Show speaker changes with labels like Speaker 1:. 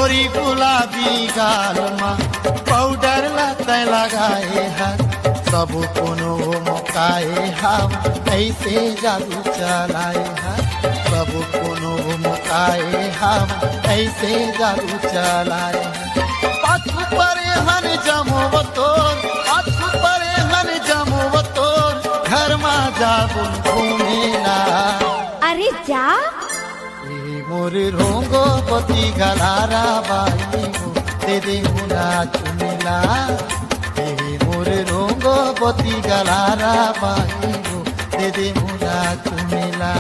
Speaker 1: गोरी गुलाबी गाल में पाउडर लगता लगाए हाथ सब कोनो मौकाए हम ऐसे जादू चलाए हाथ सब कोनो मौकाए हम ऐसे जादू चलाए पाछू परे हन जमो तोर पाछू परे हन जमो तोर घर में जाबुन घूमेला
Speaker 2: अरे जा
Speaker 1: मोर रोंगो पति गलारा बाई हो दे मुना चुमेला मोर रोंगो पति गलारा बाई हो दे मुना चुमेला।